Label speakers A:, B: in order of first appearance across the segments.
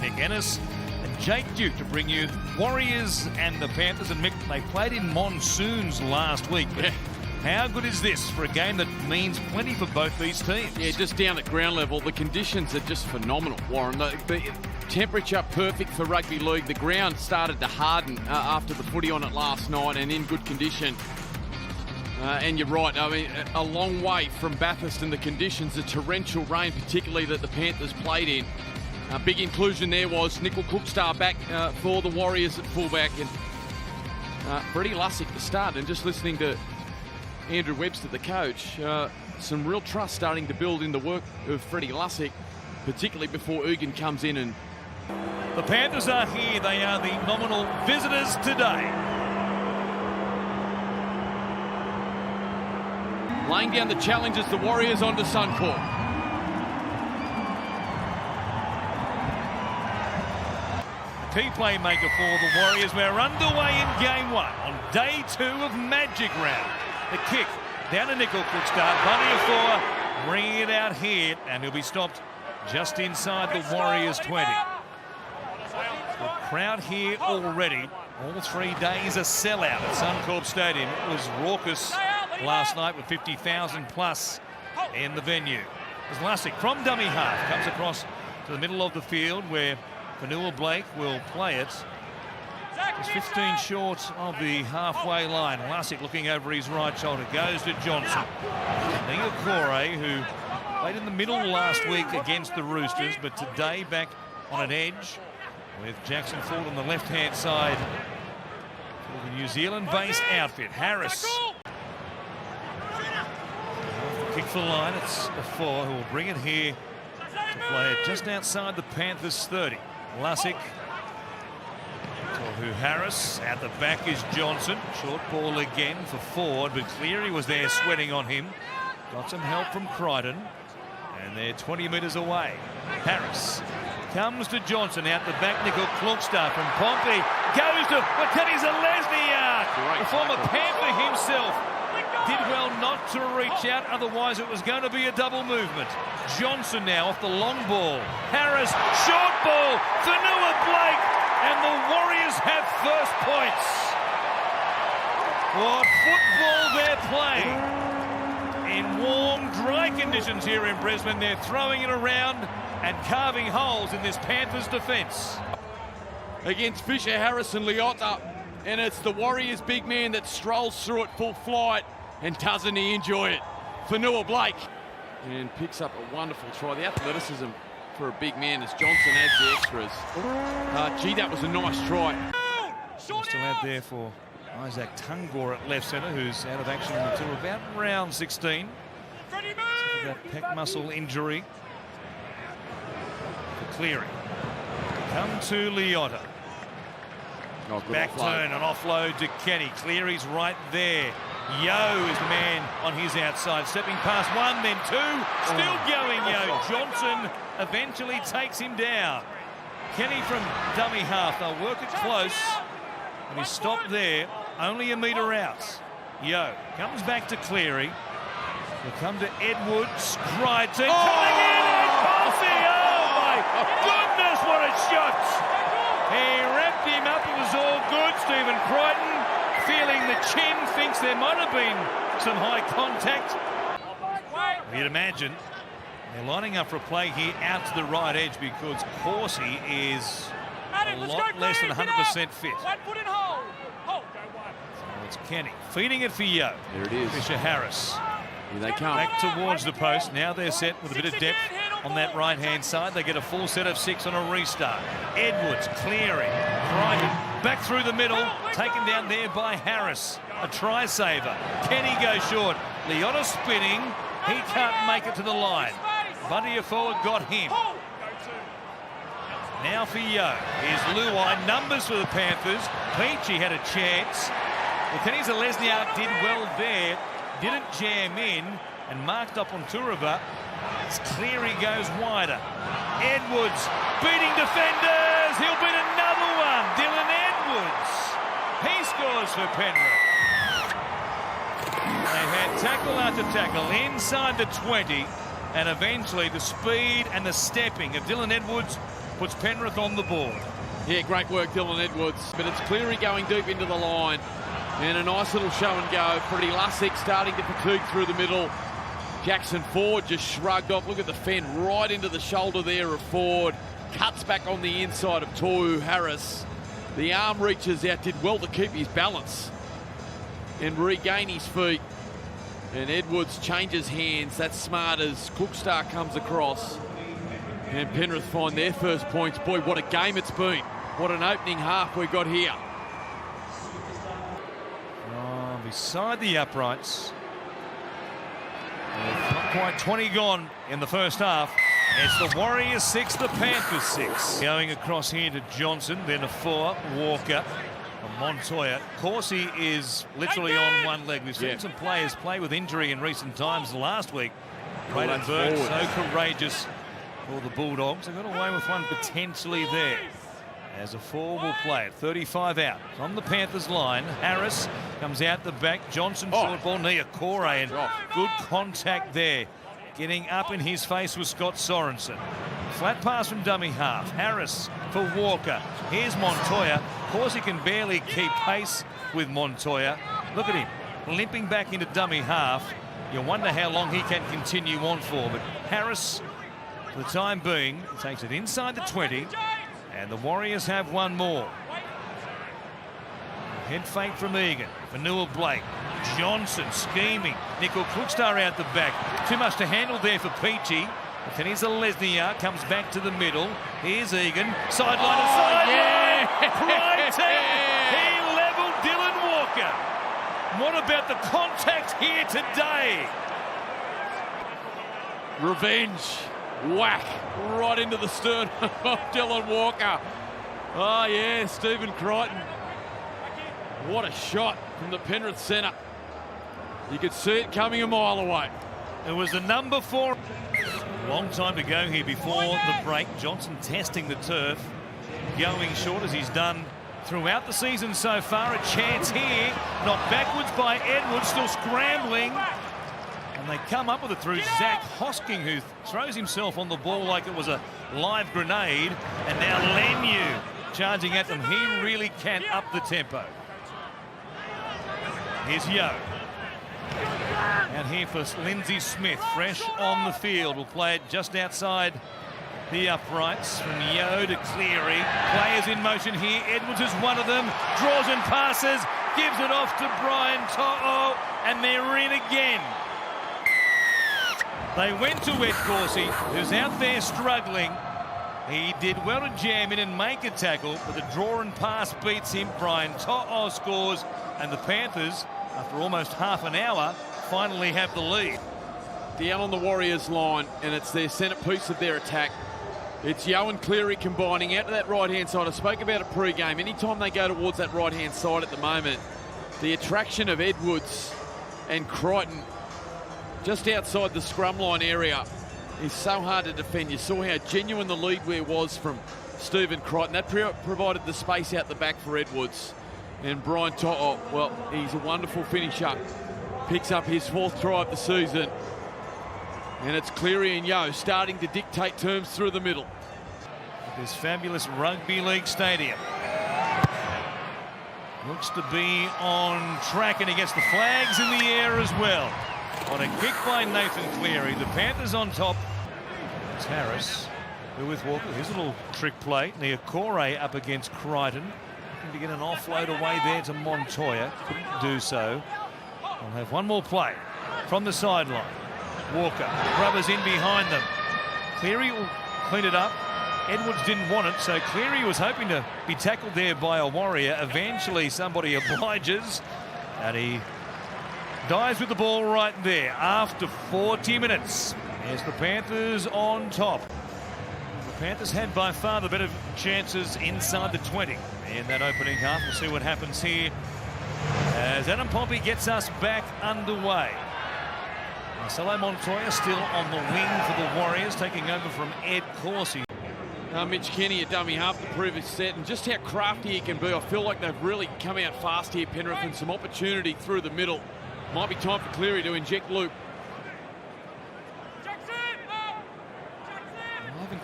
A: Nick Ennis and Jake Duke to bring you Warriors and the Panthers. And Mick, they played in monsoons last week. But how good is this for a game that means plenty for both these teams?
B: Yeah, just down at ground level, the conditions are just phenomenal, Warren. The temperature perfect for rugby league. The ground started to harden after the footy on it last night and in good condition. And you're right, I mean, a long way from Bathurst and the conditions, the torrential rain particularly that the Panthers played in. Big inclusion there was Nickel Cookstar back for the Warriors at fullback, and Freddie Lussick to start. And just listening to Andrew Webster, the coach, some real trust starting to build in the work of Freddie Lussick, particularly before Egan comes in. And
A: the Panthers are here. They are the nominal visitors today.
B: Laying down the challenge as the Warriors onto Suncorp.
A: Key playmaker for the Warriors. We're underway in game one on day 2 of Magic Round. The kick down to Nickel Cookstar. Bunny of 4, bringing it out here, and he'll be stopped just inside the Warriors 20. The crowd here already. All 3 days a sellout at Suncorp Stadium. It was raucous last night with 50,000 plus in the venue. As Lussick from dummy half comes across to the middle of the field where Fanua Blake will play it. Just 15 short of the halfway line. Lussick looking over his right shoulder, goes to Johnson. Niokore, who played in the middle last week against the Roosters, but today back on an edge with Jackson Ford on the left-hand side for the New Zealand-based outfit. Harris. Kick for line, it's a 4 who will bring it here to play it just outside the Panthers 30. Lussick to Harris, at the back is Johnson. Short ball again for Ford, but Cleary was there sweating on him. Got some help from Crichton, and they're 20 metres away. Harris comes to Johnson, out the back, Nickel Cookstar from Pompey. Goes to Watani Zelezniak, the former Panther himself. Did well not to reach out, otherwise it was going to be a double movement. Johnson now off the long ball. Harris, short ball, Fanua Blake, and the Warriors have first points. What football they're playing. In warm, dry conditions here in Brisbane, they're throwing it around and carving holes in this Panthers defence.
B: Against Fisher, Harris and Leota, and it's the Warriors big man that strolls through it full flight. And doesn't he enjoy it? Fanua Blake. And picks up a wonderful try. The athleticism for a big man as Johnson adds the extras. Gee, that was a nice try.
A: Still out there for Isaac Tungor at left centre, who's out of action until about round 16. That pec muscle injury for Cleary. Come to Leota. Back turn and offload to Kenny. Cleary's right there. Yo is the man on his outside, stepping past 1, then 2, still going Yo. Johnson eventually takes him down. Kenny from dummy half, they'll work it close, and he's stopped there, only a metre out. Yo comes back to Cleary. He'll come to Edwards, Crichton, coming in, and Coffey, oh my goodness, what a shot! He wrapped him up, it was all good. Stephen Crichton feeling the chin, thinks there might have been some high contact. You'd imagine they're lining up for a play here out to the right edge because Horsey is a lot less than 100% fit. So it's Kenny feeding it for Yo.
B: There it is.
A: Fisher Harris.
B: Here they come.
A: Back towards the post. Now they're set with a bit of depth on that right-hand side. They get a full set of 6 on a restart. Edwards, Cleary, Crichton, back through the middle, taken down there by Harris. A try saver. Kenny goes short. Leota spinning. He can't make it to the line. Bundy forward got him. Now for Yo. Here's Luai. Numbers for the Panthers. Peachy had a chance. Kenny Zelezniak did well there. Didn't jam in and marked up on Turaba. As Cleary goes wider. Edwards beating defenders. He'll beat another one. Dylan Edwards. He scores for Penrith. They had tackle after tackle inside the 20, and eventually the speed and the stepping of Dylan Edwards puts Penrith on the board.
B: Yeah, great work, Dylan Edwards. But it's Cleary going deep into the line. And a nice little show and go. Freddie Lussick starting to fatigue through the middle. Jackson Ford just shrugged off. Look at the fen right into the shoulder there of Ford. Cuts back on the inside of Tohu Harris. The arm reaches out, did well to keep his balance and regain his feet. And Edwards changes hands. That's smart as Cookstar comes across. And Penrith find their first points. Boy, what a game it's been. What an opening half we got here.
A: Oh, beside the uprights. Not quite 20 gone in the first half. It's the Warriors 6, the Panthers 6. Going across here to Johnson, then a 4, Walker, a Montoya. Corsi is literally on one leg. We've seen some players play with injury in recent times. Last week, Braden Burke, so courageous for the Bulldogs. They got away with one potentially there. As a 4 will play it. 35 out from the Panthers line. Harris comes out the back. Johnson short ball. Niokore, and good contact there. Getting up in his face was Scott Sorensen. Flat pass from dummy half. Harris for Walker. Here's Montoya. Of course, he can barely keep pace with Montoya. Look at him limping back into dummy half. You wonder how long he can continue on for. But Harris, for the time being, takes it inside the 20. And the Warriors have one more. Head fake from Egan. Vanua Blake. Johnson scheming. Nickel Cookstar out the back. Too much to handle there for Peachy. But then here's a Lesniak. Comes back to the middle. Here's Egan. Sideline to sideline. Crichton. He levelled Dylan Walker. What about the contact here today?
B: Revenge. Whack right into the sternum of Dylan Walker. Oh yeah, Stephen Crichton. What a shot from the Penrith centre. You could see it coming a mile away.
A: It was the number 4. Long time to go here before the break. Johnson testing the turf, going short as he's done throughout the season so far. A chance here, knocked backwards by Edwards, still scrambling. And they come up with it through Zach Hosking, who throws himself on the ball like it was a live grenade. And now Lemieux charging at them. He really can up the tempo. Here's Yo. And here for Lindsay Smith, fresh on the field. Will play it just outside the uprights. From Yo to Cleary. Players in motion here. Edwards is one of them. Draws and passes. Gives it off to Brian To'o. And they're in again. They went to Ed Corsi, who's out there struggling. He did well to jam in and make a tackle, but the draw and pass beats him. Brian To'o scores, and the Panthers, after almost half an hour, finally have the lead.
B: Down on the Warriors line, and it's their centrepiece of their attack. It's Yo and Cleary combining out to that right-hand side. I spoke about it pre-game. Anytime they go towards that right-hand side at the moment, the attraction of Edwards and Crichton just outside the scrum line area is so hard to defend. You saw how genuine the lead wear was from Stephen Crichton. That provided the space out the back for Edwards. And Brian To'o, well, he's a wonderful finisher. Picks up his 4th try of the season. And it's Cleary and Yo starting to dictate terms through the middle.
A: This fabulous rugby league stadium. Looks to be on track, and he gets the flags in the air as well. On a kick by Nathan Cleary. The Panthers on top. It's Harris. Who with Walker. Here's a little trick play. Niokore up against Crichton. Looking to get an offload away there to Montoya. Couldn't do so. We'll have one more play from the sideline. Walker. Rubbers in behind them. Cleary will clean it up. Edwards didn't want it, so Cleary was hoping to be tackled there by a Warrior. Eventually somebody obliges. And he dies with the ball right there after 40 minutes. There's the Panthers on top. The Panthers had by far the better chances inside the 20 in that opening half. We'll see what happens here as Adam Pompey gets us back underway. Marcelo Montoya still on the wing for the Warriors, taking over from Ed Corsi.
B: Mitch Kenny, a dummy half the previous set, and just how crafty he can be. I feel like they've really come out fast here, Penrith, and some opportunity through the middle. Might be time for Cleary to inject loop.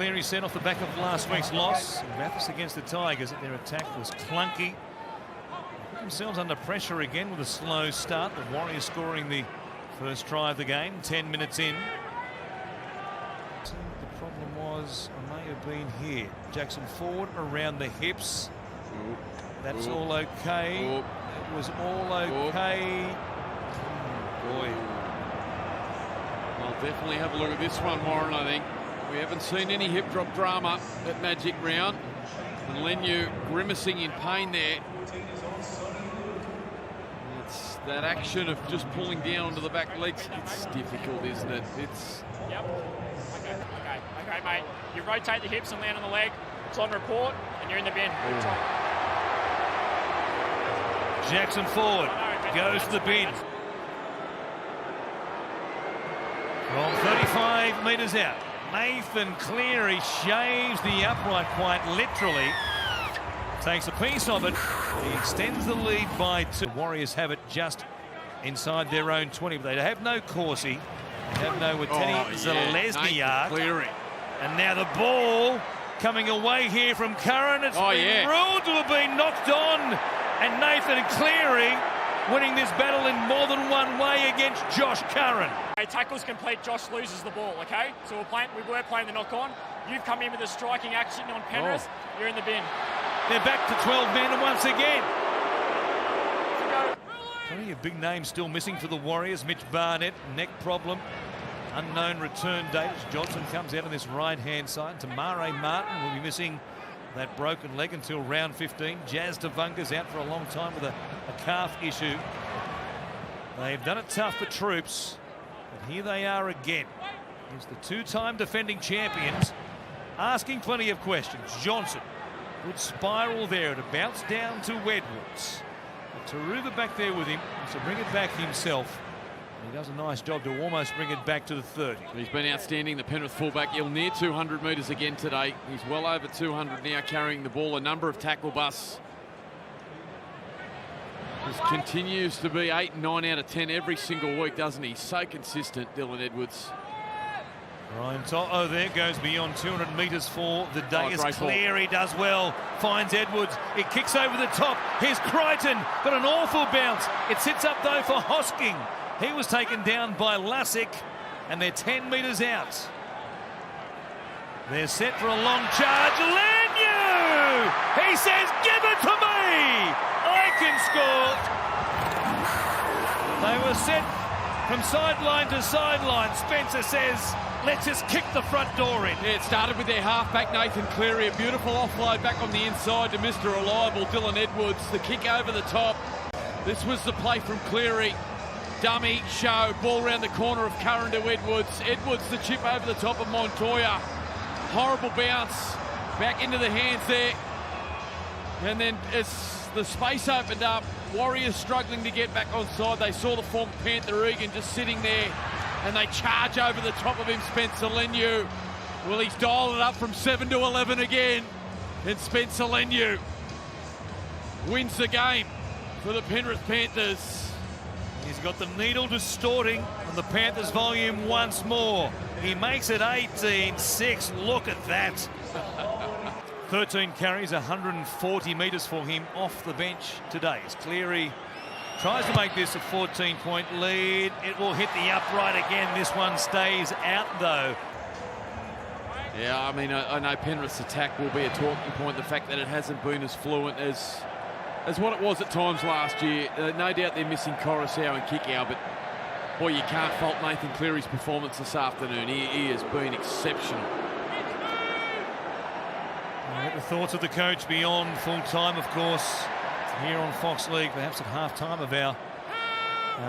A: Cleary said off the back of last week's loss. Bathurst against the Tigers, that their attack was clunky. Put themselves under pressure again with a slow start. The Warriors scoring the first try of the game, 10 minutes in. The problem was, I may have been here. Jackson Ford around the hips. That's all okay. It was all okay. Boy.
B: I'll definitely have a look at this one, Warren, I think. We haven't seen any hip drop drama at Magic Round. And Leniu grimacing in pain there. It's that action of just pulling down onto the back legs. It's difficult, isn't it? It's...
C: Yep. Okay, mate. You rotate the hips and land on the leg. It's on report, and you're in the bin.
A: Jackson Ford goes to the bin. From 35 metres out, Nathan Cleary shaves the upright quite literally. Takes a piece of it. He extends the lead by 2. The Warriors have it just inside their own 20, but they have no Corsi. They have no Zalesniak.
B: Cleary.
A: And now the ball coming away here from Curran. It's been ruled to have been knocked on. And Nathan Cleary winning this battle in more than one way against Josh Curran.
C: Okay, tackle's complete, Josh loses the ball, okay? So we were playing the knock-on. You've come in with a striking action on Penrith. You're in the bin.
A: They're back to 12 men and once again. Plenty of big names still missing for the Warriors. Mitch Barnett, neck problem. Unknown return date. Johnson comes out on this right-hand side. Tamare Martin will be missing that broken leg until round 15. Jazz Tavunga's out for a long time with a calf issue. They've done it tough for Troops, but here they are again. Here's the two-time defending champions asking plenty of questions. Johnson, good spiral there to bounce down to Edwards. Taruva back there with him to bring it back himself. He does a nice job to almost bring it back to the 30.
B: He's been outstanding, the Penrith fullback. He'll near 200 metres again today. He's well over 200 now, carrying the ball. A number of tackle busts. This continues to be 8 and 9 out of 10 every single week, doesn't he? So consistent, Dylan Edwards.
A: Ryan there goes beyond 200 metres for the day. As Cleary does well, finds Edwards. It kicks over the top. Here's Crichton, got an awful bounce. It sits up though for Hosking. He was taken down by Lussick, and they're 10 metres out. They're set for a long charge. Leniu! He says, give it to me! I can score! They were set from sideline to sideline. Spencer says, let's just kick the front door in.
B: Yeah, it started with their halfback, Nathan Cleary. A beautiful offload back on the inside to Mr. Reliable, Dylan Edwards. The kick over the top. This was the play from Cleary. Dummy, show, ball around the corner of Curran to Edwards. Edwards, the chip over the top of Montoya. Horrible bounce. Back into the hands there. And then as the space opened up, Warriors struggling to get back onside. They saw the former Panther Egan just sitting there, and they charge over the top of him, Spencer Leniu. Well, he's dialed it up from 7 to 11 again. And Spencer Leniu wins the game for the Penrith Panthers.
A: He's got the needle distorting on the Panthers volume once more. He makes it 18-6. Look at that. 13 carries, 140 metres for him off the bench today. As Cleary tries to make this a 14-point lead. It will hit the upright again. This one stays out, though.
B: Yeah, I mean, I know Penrith's attack will be a talking point. The fact that it hasn't been as fluent as what it was at times last year. No doubt they're missing Coruscant and Kickow, but boy, you can't fault Nathan Cleary's performance this afternoon. He has been exceptional.
A: Get the thoughts of the coach beyond full time, of course, here on Fox League, perhaps at half time of our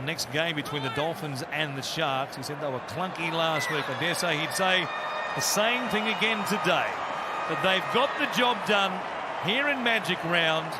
A: next game between the Dolphins and the Sharks. He said they were clunky last week. I dare say he'd say the same thing again today. But they've got the job done here in Magic Round.